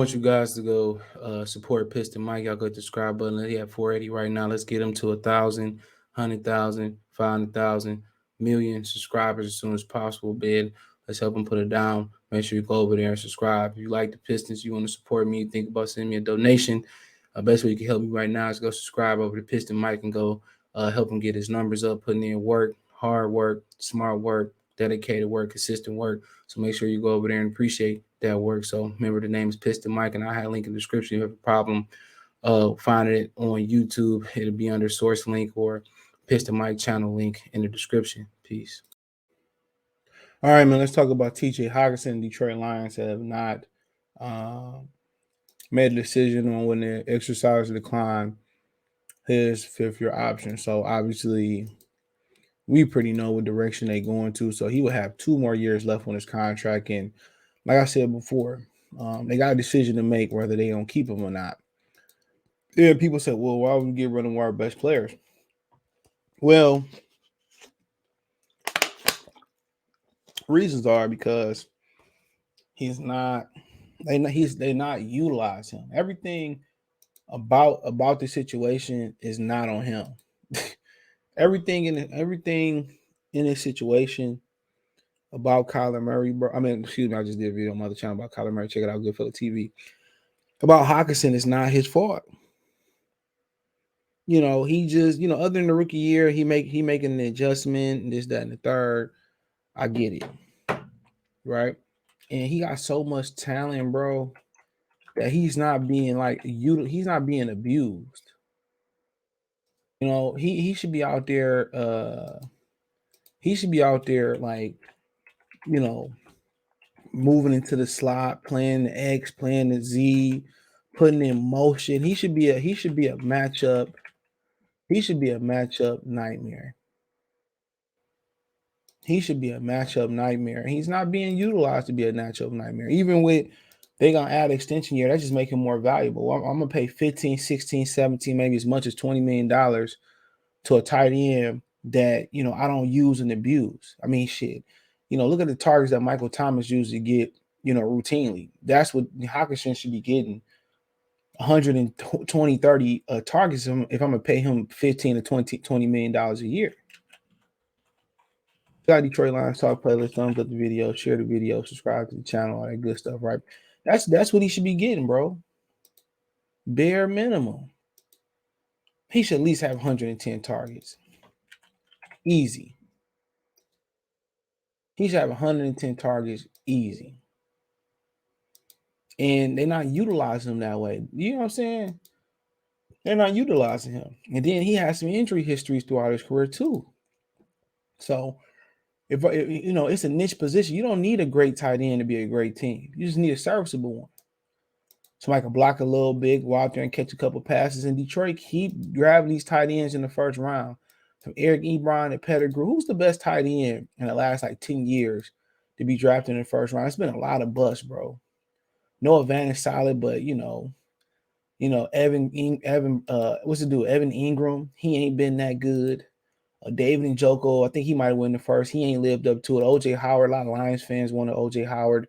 want you guys to go support Piston Mike. Y'all go to the subscribe button. He at 480 right now. Let's get him to 1,000, 100,000, 500,000, million subscribers as soon as possible, bid. Let's help him put it down. Make sure you go over there and subscribe. If you like the Pistons, you want to support me, think about sending me a donation. Best way you can help me right now is go subscribe over to Piston Mike and go help him get his numbers up, putting in work, hard work, smart work, dedicated work, consistent work. So make sure you go over there and appreciate that work. So remember, the name is Piston Mike, and I have a link in the description. If you have a problem finding it on YouTube, it'll be under source link or Piston Mike channel link in the description. Peace. All right, man. Let's talk about TJ Hockenson. Detroit Lions have not made a decision on when to exercise or decline his fifth-year option. So obviously, we pretty know what direction they're going to. So he will have 2 more years left on his contract. And like I said before, they got a decision to make whether they don't keep him or not. Yeah, people said, well, why would we get rid of our best players? Well, reasons are because they're not utilizing him. Everything about the situation is not on him. everything in this situation about Kyler Murray, bro. I mean, excuse me, I just did a video on my other channel about Kyler Murray. Check it out, Goodfellow TV. About Hockenson, it's not his fault. He just, other than the rookie year, he making an adjustment, this, that, and the third. I get it. Right? And he got so much talent, bro, that he's not being he's not being abused. He should be out there, moving into the slot, playing the X, playing the Z, putting in motion. He should be a matchup. He should be a matchup nightmare. He's not being utilized to be a matchup nightmare. Even with they gonna add extension year, that's just making him more valuable. I'm gonna pay 15, 16, 17, maybe as much as $20 million to a tight end that I don't use and abuse. I mean, shit. Look at the targets that Michael Thomas usually get, routinely. That's what Hockenson should be getting. 120, 30 targets if I'm gonna pay him 15 to 20 million dollars a year. Got Detroit Lions Talk playlist, thumbs up the video, share the video, subscribe to the channel, all that good stuff, right? That's what he should be getting, bro. Bare minimum. He should at least have 110 targets. Easy. He should have 110 targets easy. And they're not utilizing him that way. You know what I'm saying? They're not utilizing him. And then he has some injury histories throughout his career too. So if it's a niche position. You don't need a great tight end to be a great team. You just need a serviceable one. Somebody can block a little bit, go out there and catch a couple passes. In Detroit, keep grabbing these tight ends in the first round. From Eric Ebron and Pettigrew. Who's the best tight end in the last 10 years to be drafted in the first round? It's been a lot of busts, bro. Noah Van is solid, but Evan, what's the dude? Evan Ingram, he ain't been that good. David Njoku, I think he might win the first. He ain't lived up to it. OJ Howard, a lot of Lions fans wanted OJ Howard.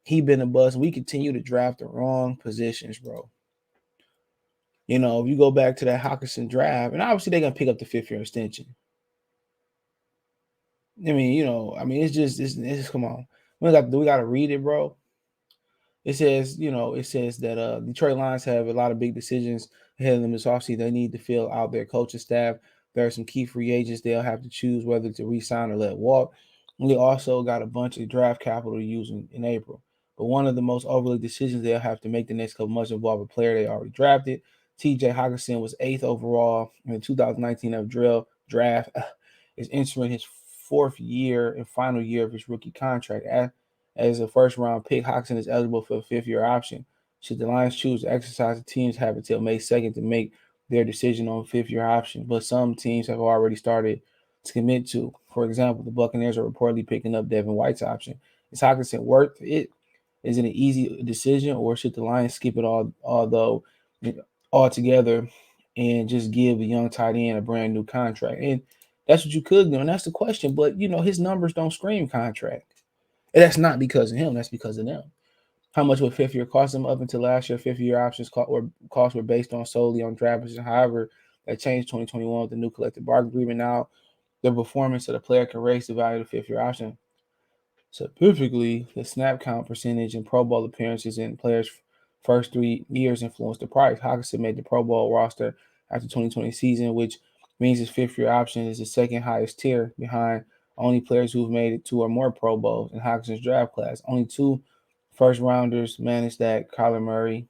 He been a bust. We continue to draft the wrong positions, bro. If you go back to that Hockenson draft, and obviously they're gonna pick up the 5th-year extension. I mean, it's come on. We gotta read it, bro. It says that Detroit Lions have a lot of big decisions ahead of them this offseason. They need to fill out their coaching staff. There are some key free agents they'll have to choose whether to re-sign or let walk. And they also got a bunch of draft capital to use in April. But one of the most overlooked decisions they'll have to make the next couple months involve a player they already drafted. TJ Hockenson was 8th overall in the 2019 draft. Is entering his 4th year and final year of his rookie contract. As a first-round pick, Hockenson is eligible for a 5th-year option. Should the Lions choose to exercise, the teams have until May 2nd to make their decision on a 5th-year option. But some teams have already started to commit to. For example, the Buccaneers are reportedly picking up Devin White's option. Is Hockenson worth it? Is it an easy decision, or should the Lions skip it altogether and just give a young tight end a brand new contract? And that's what you could do, and that's the question. But his numbers don't scream contract. And that's not because of him. That's because of them. How much would fifth year cost him? Up until last year, fifth year options costs were based on solely on draft position. However, that changed 2021 with the new collective bargaining agreement. Now, the performance of the player can raise the value of the fifth year option. Specifically, the snap count percentage and Pro Bowl appearances in players' first 3 years influenced the price. Hockenson made the Pro Bowl roster after 2020 season, which means his fifth year option is the second highest tier behind only players who've made it two or more Pro Bowls in Hockenson's draft class. Only two first rounders managed that, Kyler Murray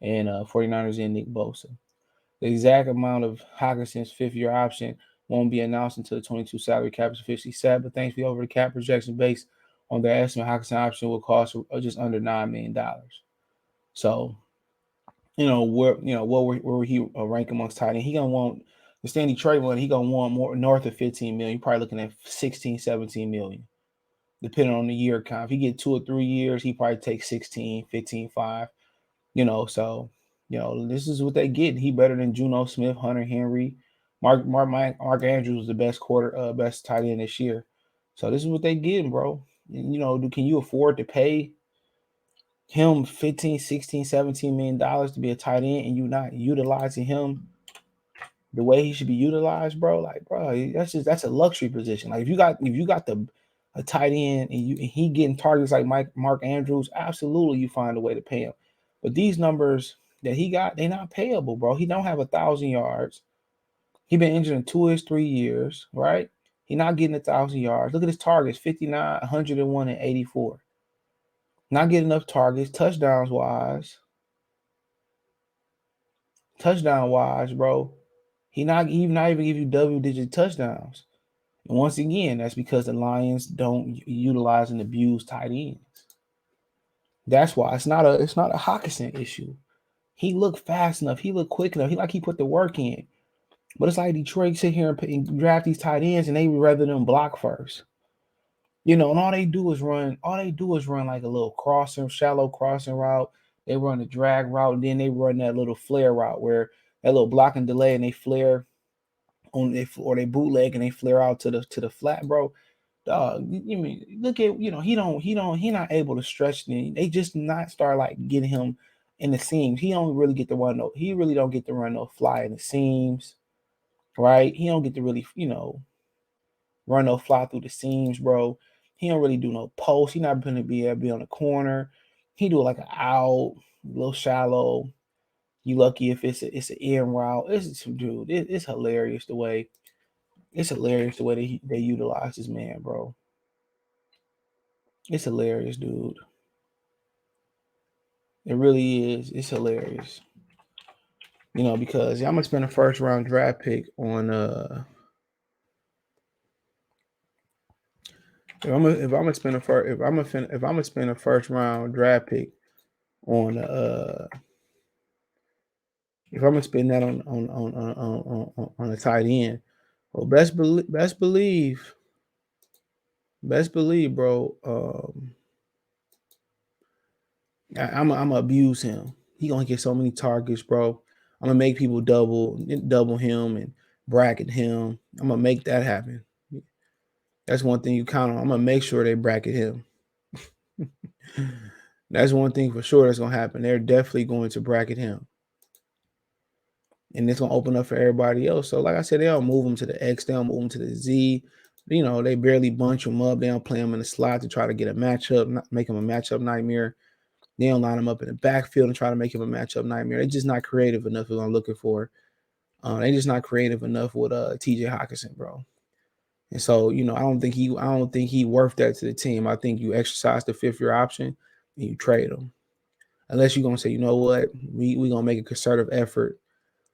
and 49ers and Nick Bosa. The exact amount of Hockenson's fifth year option won't be announced until the 22 salary cap is officially set, but thanks be over the cap projection based on their estimate, Hockenson option will cost just under $9 million. So, where he rank amongst tight end, he gonna want the Stanley trade one. He gonna want more north of 15 million. You're probably looking at 16, 17 million, depending on the year count. If he get 2 or 3 years, he probably takes 16, 15, 5. So this is what they get. He better than Juno Smith, Hunter Henry, Mark Andrews was the best tight end this year. So this is what they getting, bro. And, can you afford to pay him 15, 16, 17 million dollars to be a tight end and you not utilizing him the way he should be utilized, bro? Like, bro, that's a luxury position. Like if you got the a tight end and he getting targets like Mark Andrews, absolutely you find a way to pay him. But these numbers that he got, they not payable, bro. He don't have 1,000 yards. He been injured in 2 or 3 years, right? He not getting 1,000 yards. Look at his targets: 59, 101, and 84. Not getting enough targets, touchdown wise, bro. He not even give you double digit touchdowns. And once again, that's because the Lions don't utilize and abuse tight ends. That's why it's not a Hockenson issue. He looked fast enough. He looked quick enough. He put the work in. But it's like Detroit sit here and draft these tight ends, and they would rather them block first. And all they do is run. All they do is run like a little shallow crossing route. They run a drag route, and then they run that little flare route where that little block and delay, and they flare or they bootleg and they flare out to the flat, bro. Dog, you mean look at he not able to stretch. They just not start like getting him in the seams. He don't really get to run no. He really don't get to run no fly in the seams, right? He don't get to really run no fly through the seams, bro. He don't really do no post. He not going to be able to be on the corner. He do like an out, a little shallow. You lucky if it's an in route. It's hilarious the way they utilize this man, bro. It's hilarious, dude. It really is. It's hilarious. Because I'm gonna spend a first round draft pick on if I'm gonna spend a first round draft pick on if I'm gonna spend that on a tight end, well, best believe, bro. I'm gonna abuse him. He gonna get so many targets, bro. I'm gonna make people double him and bracket him. I'm gonna make that happen. That's one thing you count on. I'm gonna make sure they bracket him. That's one thing for sure that's gonna happen. They're definitely going to bracket him, and it's gonna open up for everybody else. So, like I said, they don't move him to the X. They don't move him to the Z. They barely bunch him up. They don't play him in the slot to try to get a matchup, not make him a matchup nightmare. They don't line him up in the backfield and try to make him a matchup nightmare. They're just not creative enough is what I'm looking for. They're just not creative enough with TJ Hockenson, bro. And so, I don't think he worth that to the team. I think you exercise the fifth year option and you trade him. Unless you're gonna say, you know what, we gonna make a concerted effort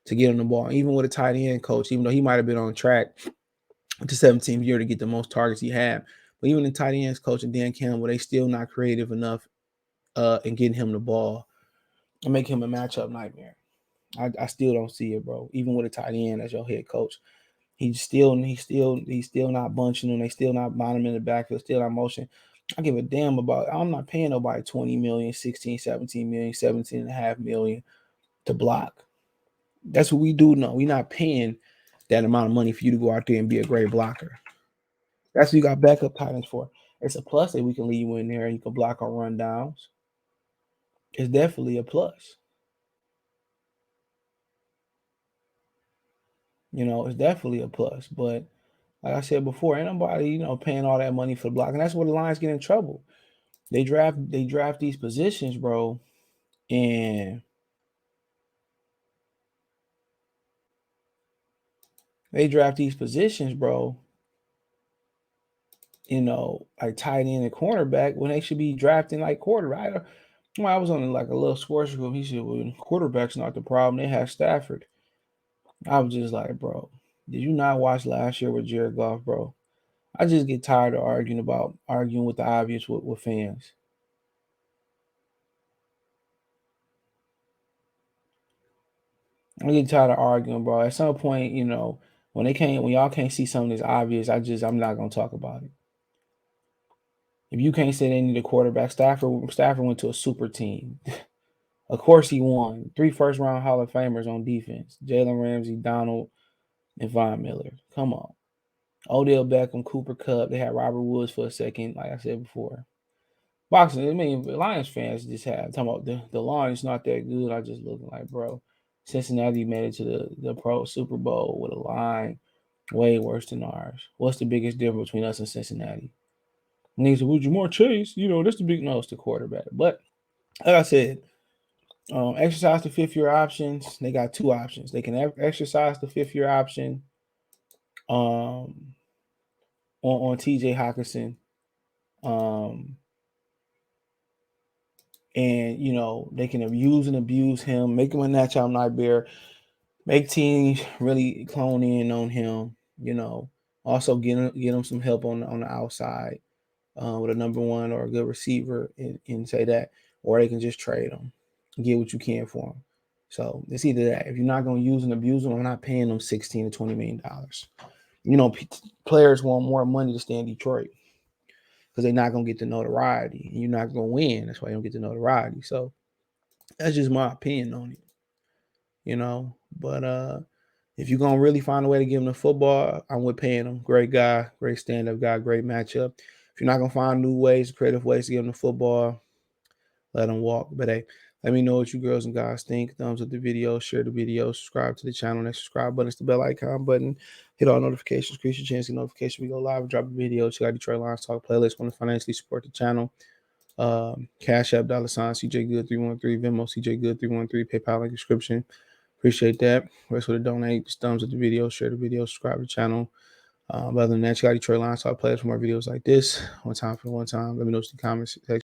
to get him the ball. Even with a tight end coach, even though he might have been on track to 17th year to get the most targets he had. But even the tight ends coach and Dan Campbell, they still not creative enough in getting him the ball and make him a matchup nightmare. I still don't see it, bro. Even with a tight end as your head coach, he's still not bunching them. They still not bottom in the backfield. Still not motion. I give a damn about. I'm not paying nobody 20 million, 16, 17 million, 17 and a half million to block. That's what we do. No, we're not paying that amount of money for you to go out there and be a great blocker. That's what you got backup tight ends for. It's a plus that we can leave you in there and you can block on rundowns. it's definitely a plus. It's definitely a plus. But like I said before, ain't nobody, paying all that money for the block. And that's where the Lions get in trouble. They draft these positions, bro, and they draft these positions, bro, like tight end and cornerback when they should be drafting like quarterback. I was on like a little sports group. He said, "Well, quarterback's not the problem. They have Stafford." I was just like, "Bro, did you not watch last year with Jared Goff, bro?" I just get tired of arguing with the obvious with fans. I get tired of arguing, bro. At some point, when y'all can't see something that's obvious, I'm not gonna talk about it. If you can't say they need a quarterback, Stafford went to a super team. Of course he won. 3 first-round Hall of Famers on defense. Jalen Ramsey, Donald, and Von Miller. Come on. Odell Beckham, Cooper Kupp. They had Robert Woods for a second, like I said before. Boxing, I mean, Lions fans just have talking about the Lions not that good. I just looking like, bro, Cincinnati made it to the Pro Super Bowl with a line way worse than ours. What's the biggest difference between us and Cincinnati? Niggas said, well, Jamar Chase, that's the big nose to quarterback. But like I said, exercise the fifth year options. They got 2 options. They can exercise the fifth year option um, on TJ Hockenson. Um, and they can use and abuse him, make him a natural nightmare, make teams really clone in on him. Also get him some help on the outside with a number one or a good receiver, and say that, or they can just trade him, get what you can for him. So it's either that. If you're not going to use and abuse them, I'm not paying them $16 to $20 million. Players want more money to stay in Detroit because they're not going to get the notoriety, and you're not going to win. That's why you don't get the notoriety. So that's just my opinion on it. But if you're gonna really find a way to give him the football, I'm with paying him. Great guy, great stand-up guy, great matchup. If you're not gonna find new ways, creative ways to give him the football, let him walk. But hey, let me know what you girls and guys think. Thumbs up the video, share the video, subscribe to the channel. Next subscribe button is the bell icon button. Hit all notifications, increase your chance to get notification. We go live and drop a video. Check out Detroit Lions Talk playlist. Want to financially support the channel. Cash App, $, CJ Good 313, Venmo, CJ Good 313, PayPal link description. Appreciate that. Rest with a donate. Just thumbs up the video, share the video, subscribe to the channel. Other than that, check out Detroit Lions Talk playlist for more videos like this. One time for one time. Let me know in the comments section.